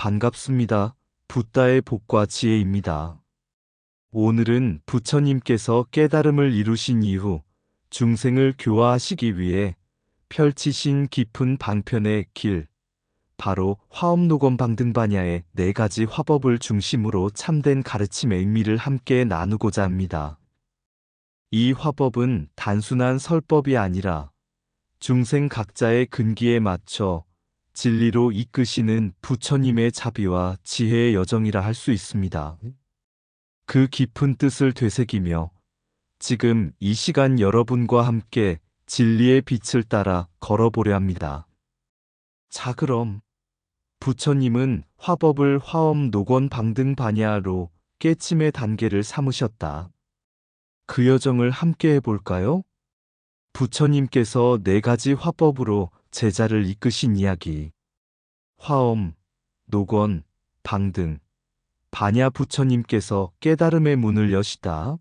반갑습니다. 붓다의 복과 지혜입니다. 오늘은 부처님께서 깨달음을 이루신 이후 중생을 교화하시기 위해 펼치신 깊은 방편의 길, 바로 화엄노건방등반야의 4가지 화법을 중심으로 참된 가르침의 의미를 함께 나누고자 합니다. 이 화법은 단순한 설법이 아니라 중생 각자의 근기에 맞춰 진리로 이끄시는 부처님의 자비와 지혜의 여정이라 할 수 있습니다. 그 깊은 뜻을 되새기며 지금 이 시간 여러분과 함께 진리의 빛을 따라 걸어보려 합니다. 자, 그럼 부처님은 화법을 화엄노건방등반야로 깨침의 단계를 삼으셨다. 그 여정을 함께 해볼까요? 부처님께서 4가지 화법으로 제자를 이끄신 이야기. 화엄, 노건, 방등, 반야. 부처님께서 깨달음의 문을 여시다.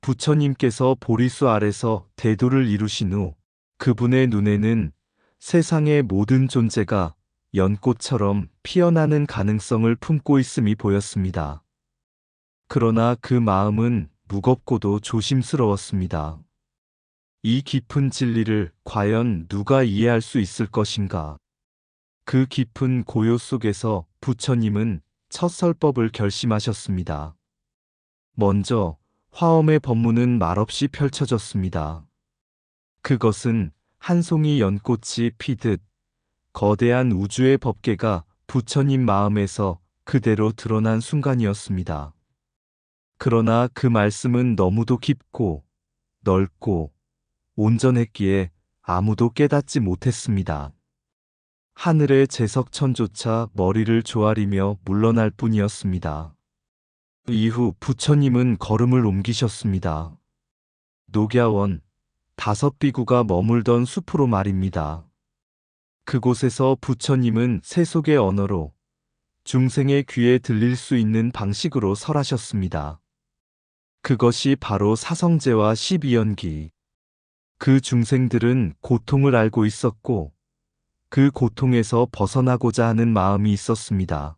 부처님께서 보리수 아래서 대도를 이루신 후 그분의 눈에는 세상의 모든 존재가 연꽃처럼 피어나는 가능성을 품고 있음이 보였습니다. 그러나 그 마음은 무겁고도 조심스러웠습니다. 이 깊은 진리를 과연 누가 이해할 수 있을 것인가? 그 깊은 고요 속에서 부처님은 첫 설법을 결심하셨습니다. 먼저 화엄의 법문은 말없이 펼쳐졌습니다. 그것은 한 송이 연꽃이 피듯 거대한 우주의 법계가 부처님 마음에서 그대로 드러난 순간이었습니다. 그러나 그 말씀은 너무도 깊고 넓고 온전했기에 아무도 깨닫지 못했습니다. 하늘의 제석천조차 머리를 조아리며 물러날 뿐이었습니다. 이후 부처님은 걸음을 옮기셨습니다. 녹야원, 5비구가 머물던 숲으로 말입니다. 그곳에서 부처님은 세속의 언어로 중생의 귀에 들릴 수 있는 방식으로 설하셨습니다. 그것이 바로 사성제와 12연기. 그 중생들은 고통을 알고 있었고 그 고통에서 벗어나고자 하는 마음이 있었습니다.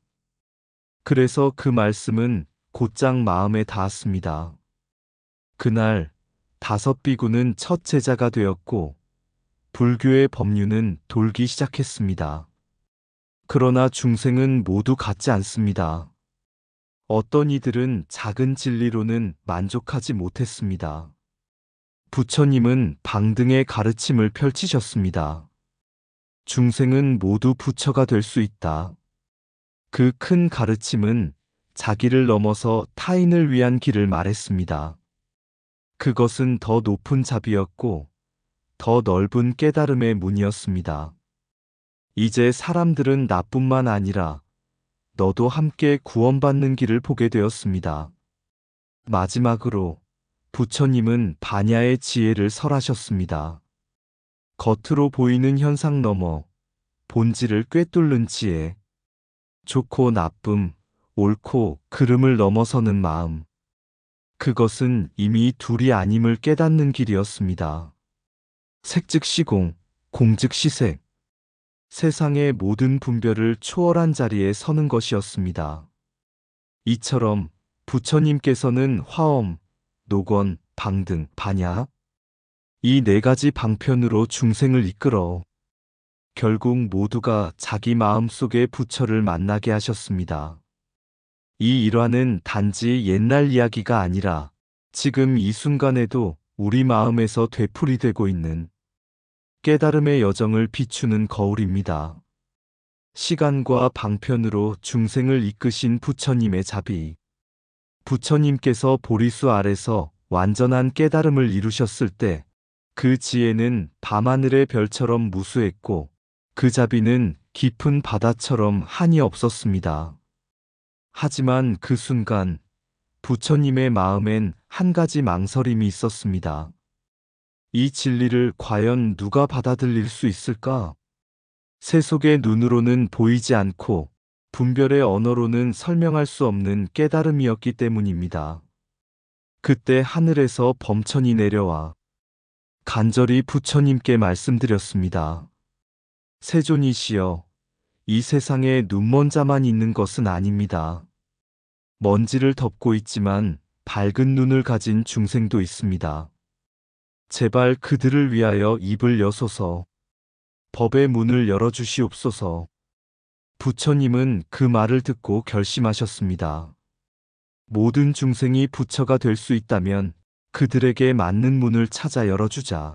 그래서 그 말씀은 곧장 마음에 닿았습니다. 그날 5비구는 첫 제자가 되었고 불교의 법륜은 돌기 시작했습니다. 그러나 중생은 모두 같지 않습니다. 어떤 이들은 작은 진리로는 만족하지 못했습니다. 부처님은 방등의 가르침을 펼치셨습니다. 중생은 모두 부처가 될 수 있다. 그 큰 가르침은 자기를 넘어서 타인을 위한 길을 말했습니다. 그것은 더 높은 자비였고 더 넓은 깨달음의 문이었습니다. 이제 사람들은 나뿐만 아니라 너도 함께 구원받는 길을 보게 되었습니다. 마지막으로 부처님은 반야의 지혜를 설하셨습니다. 겉으로 보이는 현상 너머 본질을 꿰뚫는 지혜, 좋고 나쁨, 옳고 그름을 넘어서는 마음. 그것은 이미 둘이 아님을 깨닫는 길이었습니다. 색즉 시공, 공즉 시색. 세상의 모든 분별을 초월한 자리에 서는 것이었습니다. 이처럼 부처님께서는 화엄, 노건, 방등, 반야, 이 4가지 방편으로 중생을 이끌어 결국 모두가 자기 마음속의 부처를 만나게 하셨습니다. 이 일화는 단지 옛날 이야기가 아니라 지금 이 순간에도 우리 마음에서 되풀이되고 있는 깨달음의 여정을 비추는 거울입니다. 시간과 방편으로 중생을 이끄신 부처님의 자비. 부처님께서 보리수 아래서 완전한 깨달음을 이루셨을 때 그 지혜는 밤하늘의 별처럼 무수했고 그 자비는 깊은 바다처럼 한이 없었습니다. 하지만 그 순간 부처님의 마음엔 한 가지 망설임이 있었습니다. 이 진리를 과연 누가 받아들일 수 있을까? 세속의 눈으로는 보이지 않고 분별의 언어로는 설명할 수 없는 깨달음이었기 때문입니다. 그때 하늘에서 범천이 내려와 간절히 부처님께 말씀드렸습니다. 세존이시여, 이 세상에 눈먼 자만 있는 것은 아닙니다. 먼지를 덮고 있지만 밝은 눈을 가진 중생도 있습니다. 제발 그들을 위하여 입을 여소서. 법의 문을 열어주시옵소서. 부처님은 그 말을 듣고 결심하셨습니다. 모든 중생이 부처가 될 수 있다면 그들에게 맞는 문을 찾아 열어주자.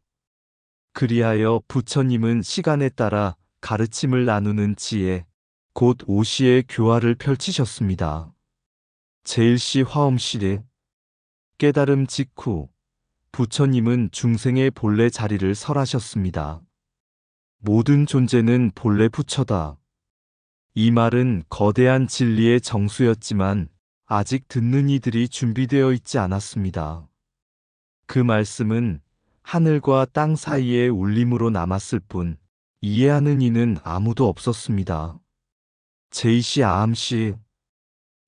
그리하여 부처님은 시간에 따라 가르침을 나누는 지혜, 곧 오시의 교화를 펼치셨습니다. 제1시 화엄시대 깨달음 직후 부처님은 중생의 본래 자리를 설하셨습니다. 모든 존재는 본래 부처다. 이 말은 거대한 진리의 정수였지만 아직 듣는 이들이 준비되어 있지 않았습니다. 그 말씀은 하늘과 땅 사이의 울림으로 남았을 뿐 이해하는 이는 아무도 없었습니다. 제2시 아함시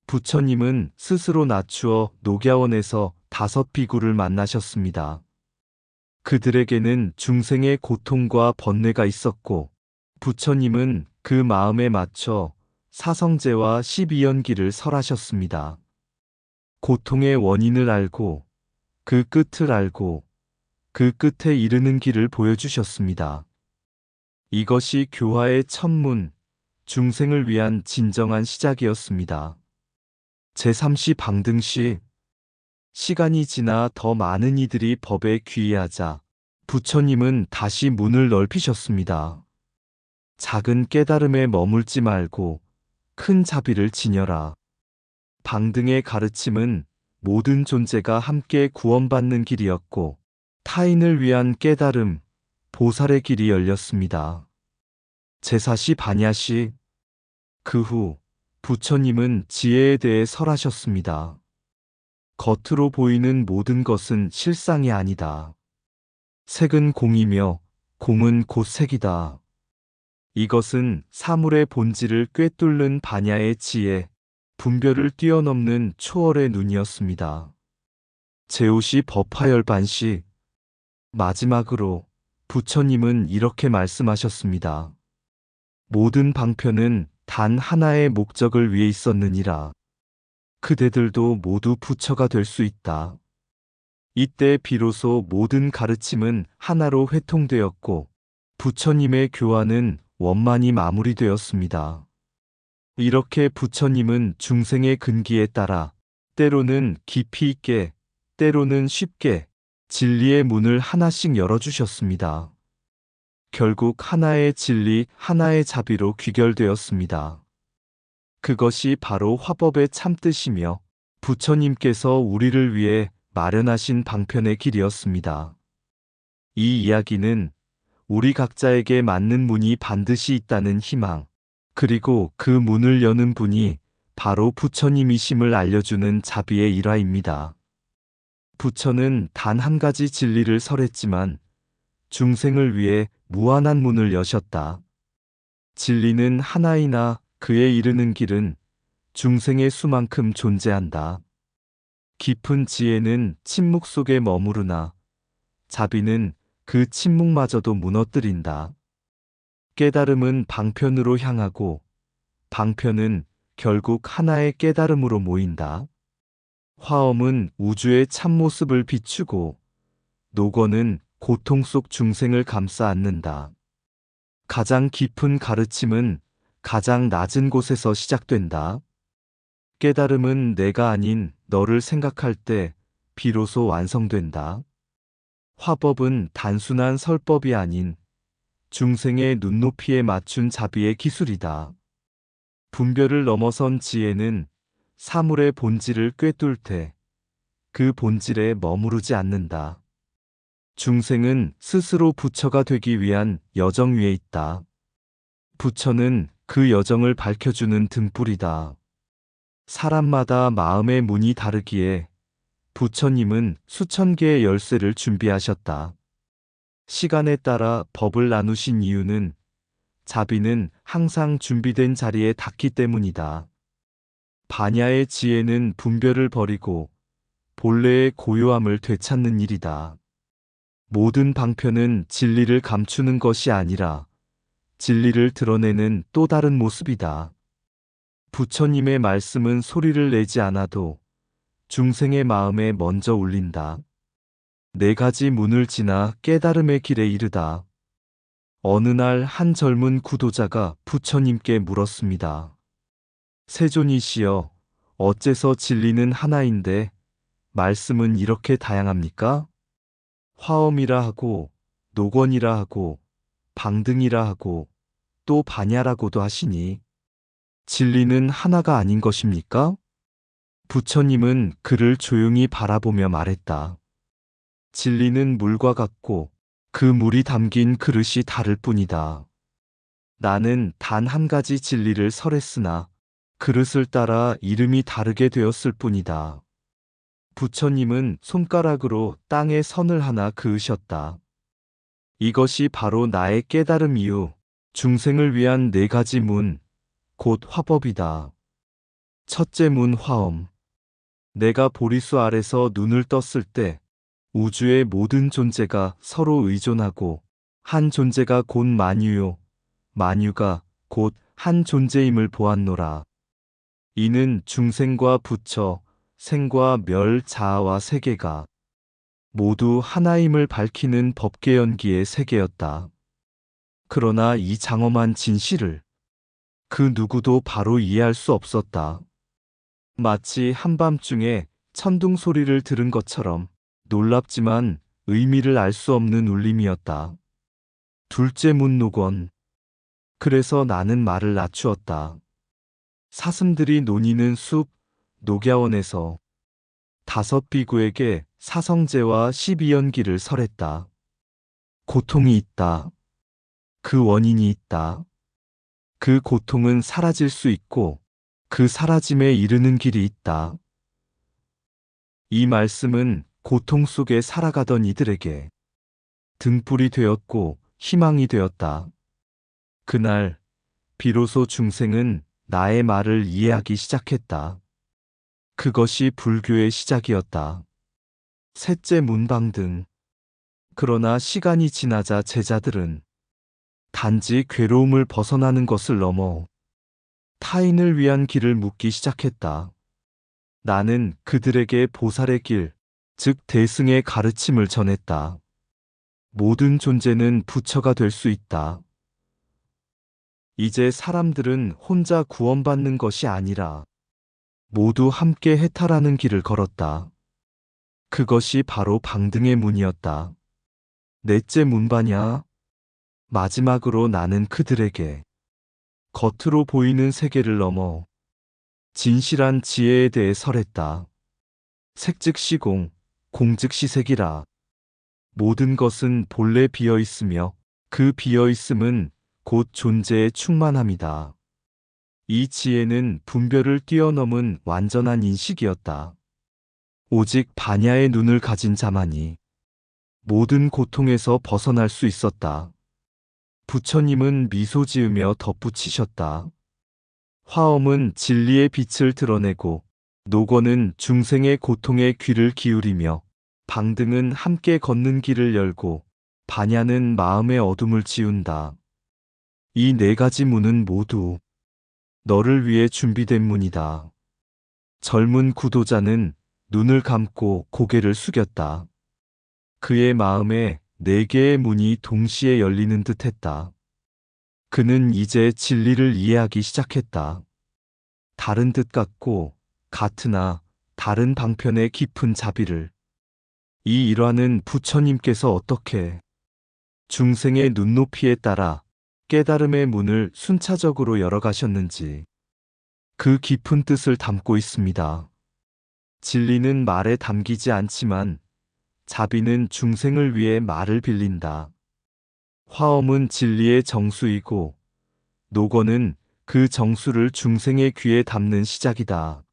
부처님은 스스로 낮추어 녹야원에서 5비구를 만나셨습니다. 그들에게는 중생의 고통과 번뇌가 있었고 부처님은 그 마음에 맞춰 사성제와 12연기를 설하셨습니다. 고통의 원인을 알고 그 끝을 알고 그 끝에 이르는 길을 보여주셨습니다. 이것이 교화의 첫문, 중생을 위한 진정한 시작이었습니다. 제3시 방등시 시간이 지나 더 많은 이들이 법에 귀의하자 부처님은 다시 문을 넓히셨습니다. 작은 깨달음에 머물지 말고 큰 자비를 지녀라. 방등의 가르침은 모든 존재가 함께 구원받는 길이었고 타인을 위한 깨달음, 보살의 길이 열렸습니다. 제4시 반야시 그 후 부처님은 지혜에 대해 설하셨습니다. 겉으로 보이는 모든 것은 실상이 아니다. 색은 공이며 공은 곧 색이다. 이것은 사물의 본질을 꿰뚫는 반야의 지혜, 분별을 뛰어넘는 초월의 눈이었습니다. 제5시 법화열반시 마지막으로 부처님은 이렇게 말씀하셨습니다. 모든 방편은 단 하나의 목적을 위해 있었느니라. 그대들도 모두 부처가 될 수 있다. 이때 비로소 모든 가르침은 하나로 회통되었고 부처님의 교화는 원만히 마무리되었습니다. 이렇게 부처님은 중생의 근기에 따라 때로는 깊이 있게, 때로는 쉽게 진리의 문을 하나씩 열어주셨습니다. 결국 하나의 진리, 하나의 자비로 귀결되었습니다. 그것이 바로 화법의 참뜻이며 부처님께서 우리를 위해 마련하신 방편의 길이었습니다. 이 이야기는 우리 각자에게 맞는 문이 반드시 있다는 희망, 그리고 그 문을 여는 분이 바로 부처님이심을 알려주는 자비의 일화입니다. 부처는 단 한 가지 진리를 설했지만 중생을 위해 무한한 문을 여셨다. 진리는 하나이나 그에 이르는 길은 중생의 수만큼 존재한다. 깊은 지혜는 침묵 속에 머무르나 자비는 그 침묵마저도 무너뜨린다. 깨달음은 방편으로 향하고 방편은 결국 하나의 깨달음으로 모인다. 화엄은 우주의 참모습을 비추고 노건은 고통 속 중생을 감싸 안는다. 가장 깊은 가르침은 가장 낮은 곳에서 시작된다. 깨달음은 내가 아닌 너를 생각할 때 비로소 완성된다. 화법은 단순한 설법이 아닌 중생의 눈높이에 맞춘 자비의 기술이다. 분별을 넘어선 지혜는 사물의 본질을 꿰뚫 때 그 본질에 머무르지 않는다. 중생은 스스로 부처가 되기 위한 여정 위에 있다. 부처는 그 여정을 밝혀주는 등불이다. 사람마다 마음의 문이 다르기에 부처님은 수천 개의 열쇠를 준비하셨다. 시간에 따라 법을 나누신 이유는 자비는 항상 준비된 자리에 닿기 때문이다. 반야의 지혜는 분별을 버리고 본래의 고요함을 되찾는 일이다. 모든 방편은 진리를 감추는 것이 아니라 진리를 드러내는 또 다른 모습이다. 부처님의 말씀은 소리를 내지 않아도 중생의 마음에 먼저 울린다. 네 가지 문을 지나 깨달음의 길에 이르다. 어느 날 한 젊은 구도자가 부처님께 물었습니다. 세존이시여, 어째서 진리는 하나인데 말씀은 이렇게 다양합니까? 화엄이라 하고 노건이라 하고 방등이라 하고 또 반야라고도 하시니 진리는 하나가 아닌 것입니까? 부처님은 그를 조용히 바라보며 말했다. 진리는 물과 같고 그 물이 담긴 그릇이 다를 뿐이다. 나는 단 한 가지 진리를 설했으나 그릇을 따라 이름이 다르게 되었을 뿐이다. 부처님은 손가락으로 땅에 선을 하나 그으셨다. 이것이 바로 나의 깨달음 이유, 중생을 위한 네 가지 문, 곧 화법이다. 첫째 문 화엄. 내가 보리수 아래서 눈을 떴을 때 우주의 모든 존재가 서로 의존하고 한 존재가 곧 만유요, 만유가 곧 한 존재임을 보았노라. 이는 중생과 부처, 생과 멸, 자아와 세계가 모두 하나임을 밝히는 법계연기의 세계였다. 그러나 이 장엄한 진실을 그 누구도 바로 이해할 수 없었다. 마치 한밤중에 천둥 소리를 들은 것처럼 놀랍지만 의미를 알 수 없는 울림이었다. 둘째 문 노건. 그래서 나는 말을 낮추었다. 사슴들이 노니는 숲, 녹야원에서 다섯 비구에게 사성제와 12연기를 설했다. 고통이 있다. 그 원인이 있다. 그 고통은 사라질 수 있고 그 사라짐에 이르는 길이 있다. 이 말씀은 고통 속에 살아가던 이들에게 등불이 되었고 희망이 되었다. 그날 비로소 중생은 나의 말을 이해하기 시작했다. 그것이 불교의 시작이었다. 셋째 문방등. 그러나 시간이 지나자 제자들은 단지 괴로움을 벗어나는 것을 넘어 타인을 위한 길을 묻기 시작했다. 나는 그들에게 보살의 길, 즉 대승의 가르침을 전했다. 모든 존재는 부처가 될 수 있다. 이제 사람들은 혼자 구원받는 것이 아니라 모두 함께 해탈하는 길을 걸었다. 그것이 바로 방등의 문이었다. 넷째 문반야. 마지막으로 나는 그들에게 겉으로 보이는 세계를 넘어 진실한 지혜에 대해 설했다. 색즉 시공, 공즉 시색이라. 모든 것은 본래 비어 있으며 그 비어 있음은 곧 존재의 충만함이다. 이 지혜는 분별을 뛰어넘은 완전한 인식이었다. 오직 반야의 눈을 가진 자만이 모든 고통에서 벗어날 수 있었다. 부처님은 미소 지으며 덧붙이셨다. 화엄은 진리의 빛을 드러내고 노건은 중생의 고통에 귀를 기울이며 방등은 함께 걷는 길을 열고 반야는 마음의 어둠을 지운다. 이 네 가지 문은 모두 너를 위해 준비된 문이다. 젊은 구도자는 눈을 감고 고개를 숙였다. 그의 마음에 네 개의 문이 동시에 열리는 듯 했다. 그는 이제 진리를 이해하기 시작했다. 다른 듯 같고 같으나 다른 방편의 깊은 자비를. 이 일화는 부처님께서 어떻게 중생의 눈높이에 따라 깨달음의 문을 순차적으로 열어가셨는지 그 깊은 뜻을 담고 있습니다. 진리는 말에 담기지 않지만 자비는 중생을 위해 말을 빌린다. 화엄은 진리의 정수이고 노건은 그 정수를 중생의 귀에 담는 시작이다.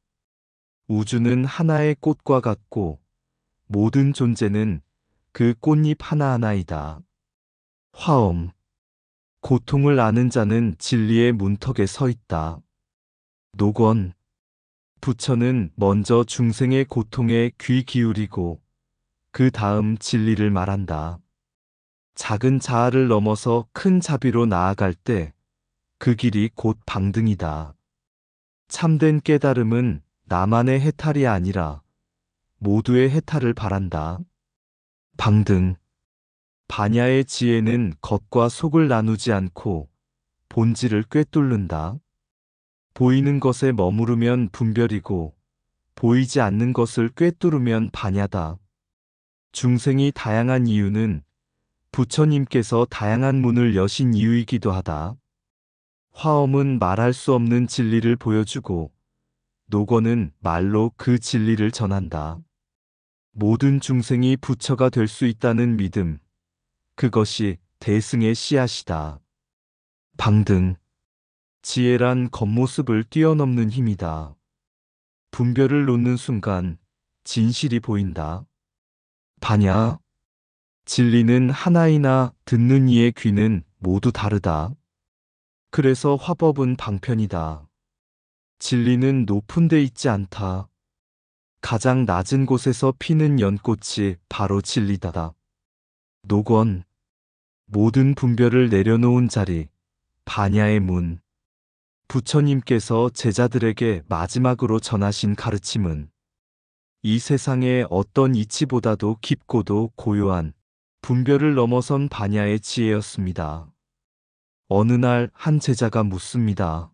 우주는 하나의 꽃과 같고 모든 존재는 그 꽃잎 하나하나이다. 화엄. 고통을 아는 자는 진리의 문턱에 서 있다. 노건. 부처는 먼저 중생의 고통에 귀 기울이고 그 다음 진리를 말한다. 작은 자아를 넘어서 큰 자비로 나아갈 때 그 길이 곧 방등이다. 참된 깨달음은 나만의 해탈이 아니라 모두의 해탈을 바란다. 방등. 반야의 지혜는 겉과 속을 나누지 않고 본질을 꿰뚫는다. 보이는 것에 머무르면 분별이고 보이지 않는 것을 꿰뚫으면 반야다. 중생이 다양한 이유는 부처님께서 다양한 문을 여신 이유이기도 하다. 화엄은 말할 수 없는 진리를 보여주고 노건은 말로 그 진리를 전한다. 모든 중생이 부처가 될 수 있다는 믿음, 그것이 대승의 씨앗이다. 방등. 지혜란 겉모습을 뛰어넘는 힘이다. 분별을 놓는 순간 진실이 보인다. 반야. 진리는 하나이나 듣는 이의 귀는 모두 다르다. 그래서 화법은 방편이다. 진리는 높은 데 있지 않다. 가장 낮은 곳에서 피는 연꽃이 바로 진리다. 노건. 모든 분별을 내려놓은 자리, 반야의 문. 부처님께서 제자들에게 마지막으로 전하신 가르침은 이 세상의 어떤 이치보다도 깊고도 고요한 분별을 넘어선 반야의 지혜였습니다. 어느 날 한 제자가 묻습니다.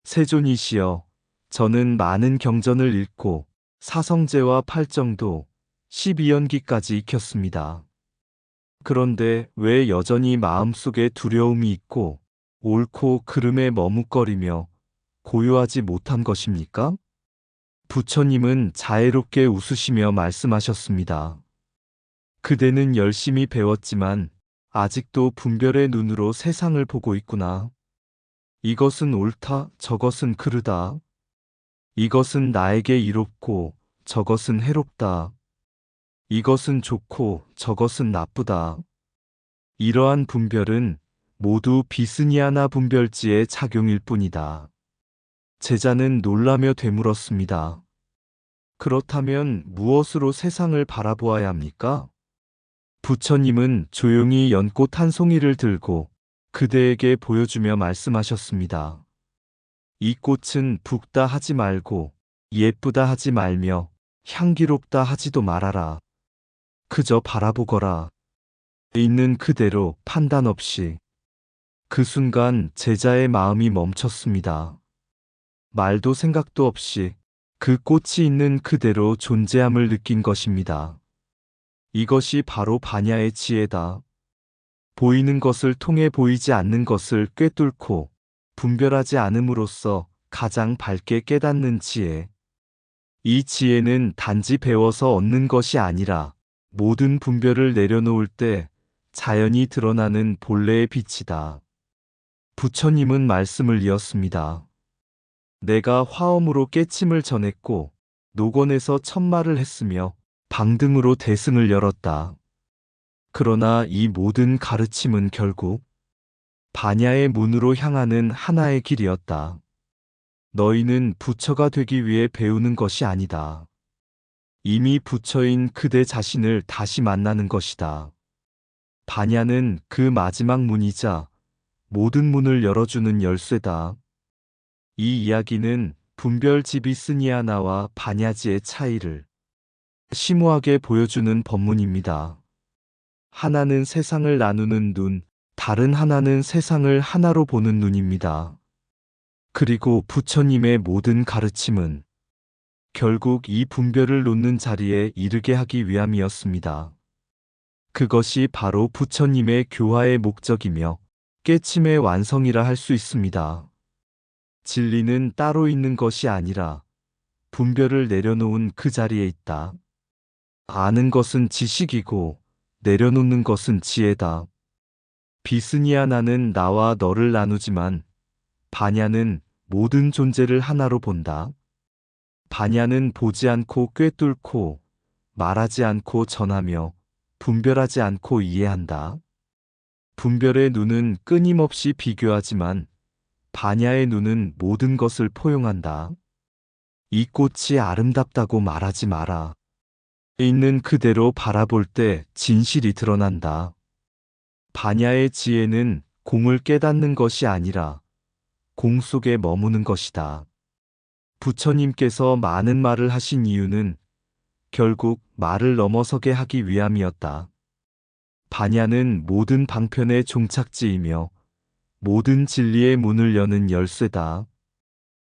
세존이시여, 저는 많은 경전을 읽고 사성제와 팔정도 12연기까지 익혔습니다. 그런데 왜 여전히 마음속에 두려움이 있고 옳고 그름에 머뭇거리며 고요하지 못한 것입니까? 부처님은 자애롭게 웃으시며 말씀하셨습니다. 그대는 열심히 배웠지만 아직도 분별의 눈으로 세상을 보고 있구나. 이것은 옳다, 저것은 그르다. 이것은 나에게 이롭고 저것은 해롭다. 이것은 좋고 저것은 나쁘다. 이러한 분별은 모두 비스니아나 분별지의 작용일 뿐이다. 제자는 놀라며 되물었습니다. 그렇다면 무엇으로 세상을 바라보아야 합니까? 부처님은 조용히 연꽃 한 송이를 들고 그대에게 보여주며 말씀하셨습니다. 이 꽃은 붉다 하지 말고 예쁘다 하지 말며 향기롭다 하지도 말아라. 그저 바라보거라. 있는 그대로 판단 없이. 그 순간 제자의 마음이 멈췄습니다. 말도 생각도 없이 그 꽃이 있는 그대로 존재함을 느낀 것입니다. 이것이 바로 반야의 지혜다. 보이는 것을 통해 보이지 않는 것을 꿰뚫고 분별하지 않음으로써 가장 밝게 깨닫는 지혜. 이 지혜는 단지 배워서 얻는 것이 아니라 모든 분별을 내려놓을 때 자연히 드러나는 본래의 빛이다. 부처님은 말씀을 이었습니다. 내가 화엄으로 깨침을 전했고 노건에서 천마를 했으며 방등으로 대승을 열었다. 그러나 이 모든 가르침은 결국 반야의 문으로 향하는 하나의 길이었다. 너희는 부처가 되기 위해 배우는 것이 아니다. 이미 부처인 그대 자신을 다시 만나는 것이다. 반야는 그 마지막 문이자 모든 문을 열어주는 열쇠다. 이 이야기는 분별지비스니아나와 반야지의 차이를 심오하게 보여주는 법문입니다. 하나는 세상을 나누는 눈, 다른 하나는 세상을 하나로 보는 눈입니다. 그리고 부처님의 모든 가르침은 결국 이 분별을 놓는 자리에 이르게 하기 위함이었습니다. 그것이 바로 부처님의 교화의 목적이며 깨침의 완성이라 할 수 있습니다. 진리는 따로 있는 것이 아니라 분별을 내려놓은 그 자리에 있다. 아는 것은 지식이고 내려놓는 것은 지혜다. 비스니아나는 나와 너를 나누지만 반야는 모든 존재를 하나로 본다. 반야는 보지 않고 꿰뚫고 말하지 않고 전하며 분별하지 않고 이해한다. 분별의 눈은 끊임없이 비교하지만 반야의 눈은 모든 것을 포용한다. 이 꽃이 아름답다고 말하지 마라. 있는 그대로 바라볼 때 진실이 드러난다. 반야의 지혜는 공을 깨닫는 것이 아니라 공 속에 머무는 것이다. 부처님께서 많은 말을 하신 이유는 결국 말을 넘어서게 하기 위함이었다. 반야는 모든 방편의 종착지이며 모든 진리의 문을 여는 열쇠다.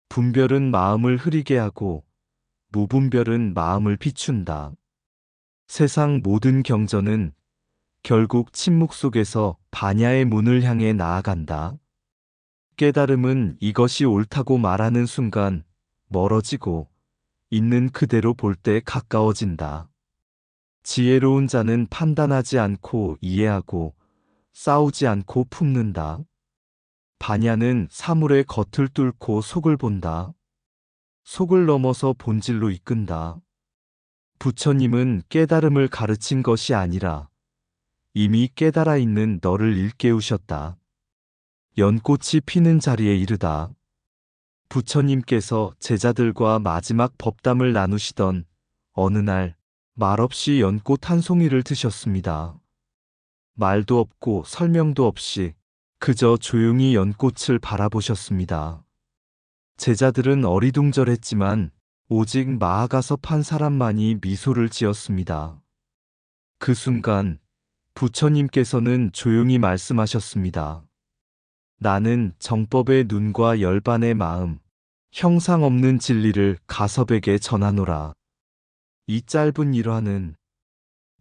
분별은 마음을 흐리게 하고 무분별은 마음을 비춘다. 세상 모든 경전은 결국 침묵 속에서 반야의 문을 향해 나아간다. 깨달음은 이것이 옳다고 말하는 순간 멀어지고 있는 그대로 볼 때 가까워진다. 지혜로운 자는 판단하지 않고 이해하고 싸우지 않고 품는다. 반야는 사물의 겉을 뚫고 속을 본다. 속을 넘어서 본질로 이끈다. 부처님은 깨달음을 가르친 것이 아니라 이미 깨달아 있는 너를 일깨우셨다. 연꽃이 피는 자리에 이르다. 부처님께서 제자들과 마지막 법담을 나누시던 어느 날 말없이 연꽃 한 송이를 드셨습니다. 말도 없고 설명도 없이 그저 조용히 연꽃을 바라보셨습니다. 제자들은 어리둥절했지만 오직 마아가서 판 사람만이 미소를 지었습니다. 그 순간 부처님께서는 조용히 말씀하셨습니다. 나는 정법의 눈과 열반의 마음, 형상 없는 진리를 가섭에게 전하노라. 이 짧은 일화는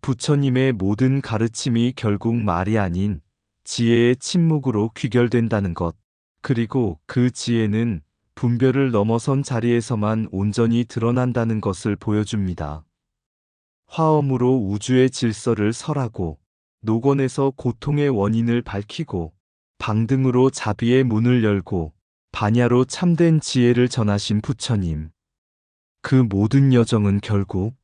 부처님의 모든 가르침이 결국 말이 아닌 지혜의 침묵으로 귀결된다는 것, 그리고 그 지혜는 분별을 넘어선 자리에서만 온전히 드러난다는 것을 보여줍니다. 화엄으로 우주의 질서를 설하고, 노건에서 고통의 원인을 밝히고, 방등으로 자비의 문을 열고, 반야로 참된 지혜를 전하신 부처님. 그 모든 여정은 결국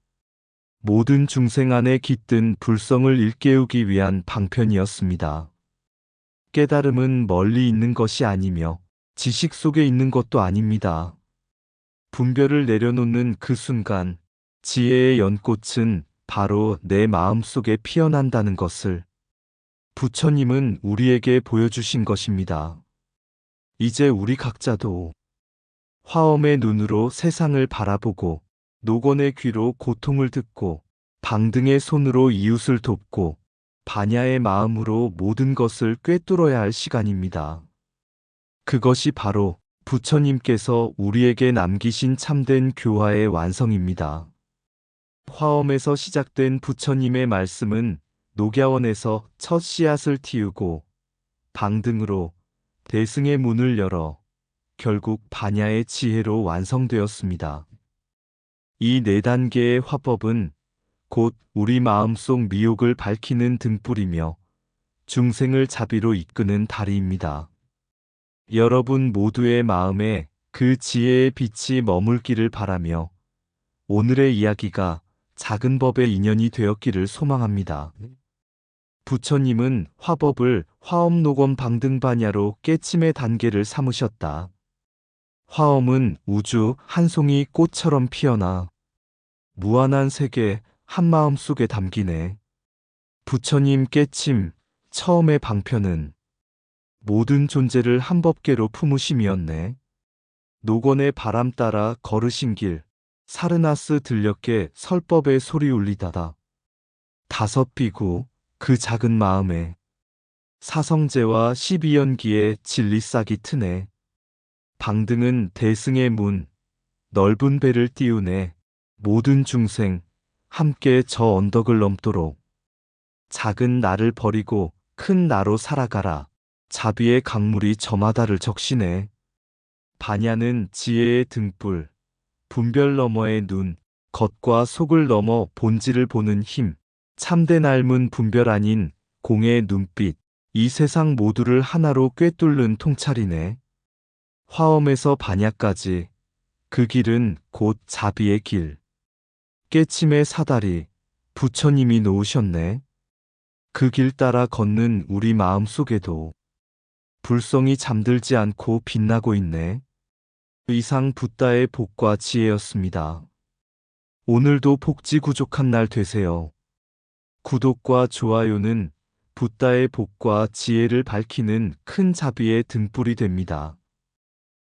모든 중생 안에 깃든 불성을 일깨우기 위한 방편이었습니다. 깨달음은 멀리 있는 것이 아니며 지식 속에 있는 것도 아닙니다. 분별을 내려놓는 그 순간 지혜의 연꽃은 바로 내 마음 속에 피어난다는 것을 부처님은 우리에게 보여주신 것입니다. 이제 우리 각자도 화엄의 눈으로 세상을 바라보고 노건의 귀로 고통을 듣고 방등의 손으로 이웃을 돕고 반야의 마음으로 모든 것을 꿰뚫어야 할 시간입니다. 그것이 바로 부처님께서 우리에게 남기신 참된 교화의 완성입니다. 화엄에서 시작된 부처님의 말씀은 녹야원에서 첫 씨앗을 틔우고 방등으로 대승의 문을 열어 결국 반야의 지혜로 완성되었습니다. 이 네 단계의 화법은 곧 우리 마음속 미혹을 밝히는 등불이며 중생을 자비로 이끄는 다리입니다. 여러분 모두의 마음에 그 지혜의 빛이 머물기를 바라며 오늘의 이야기가 작은 법의 인연이 되었기를 소망합니다. 부처님은 화법을 화엄노건 방등반야로 깨침의 단계를 삼으셨다. 화엄은 우주 한 송이 꽃처럼 피어나 무한한 세계 한마음 속에 담기네. 부처님 깨침 처음의 방편은 모든 존재를 한 법계로 품으심이었네. 노건의 바람 따라 걸으신 길 사르나스 들녘에 설법의 소리 울리다다. 다섯 비구 그 작은 마음에 사성제와 12연기의 진리 싹이 트네. 방등은 대승의 문 넓은 배를 띄우네. 모든 중생 함께 저 언덕을 넘도록 작은 나를 버리고 큰 나로 살아가라. 자비의 강물이 저마다를 적시네. 반야는 지혜의 등불, 분별 너머의 눈, 겉과 속을 넘어 본질을 보는 힘, 참된 삶은 분별 아닌 공의 눈빛, 이 세상 모두를 하나로 꿰뚫는 통찰이네. 화엄에서 반야까지 그 길은 곧 자비의 길. 깨침의 사다리, 부처님이 놓으셨네. 그 길 따라 걷는 우리 마음 속에도 불성이 잠들지 않고 빛나고 있네. 이상 붓다의 복과 지혜였습니다. 오늘도 복지구족한 날 되세요. 구독과 좋아요는 붓다의 복과 지혜를 밝히는 큰 자비의 등불이 됩니다.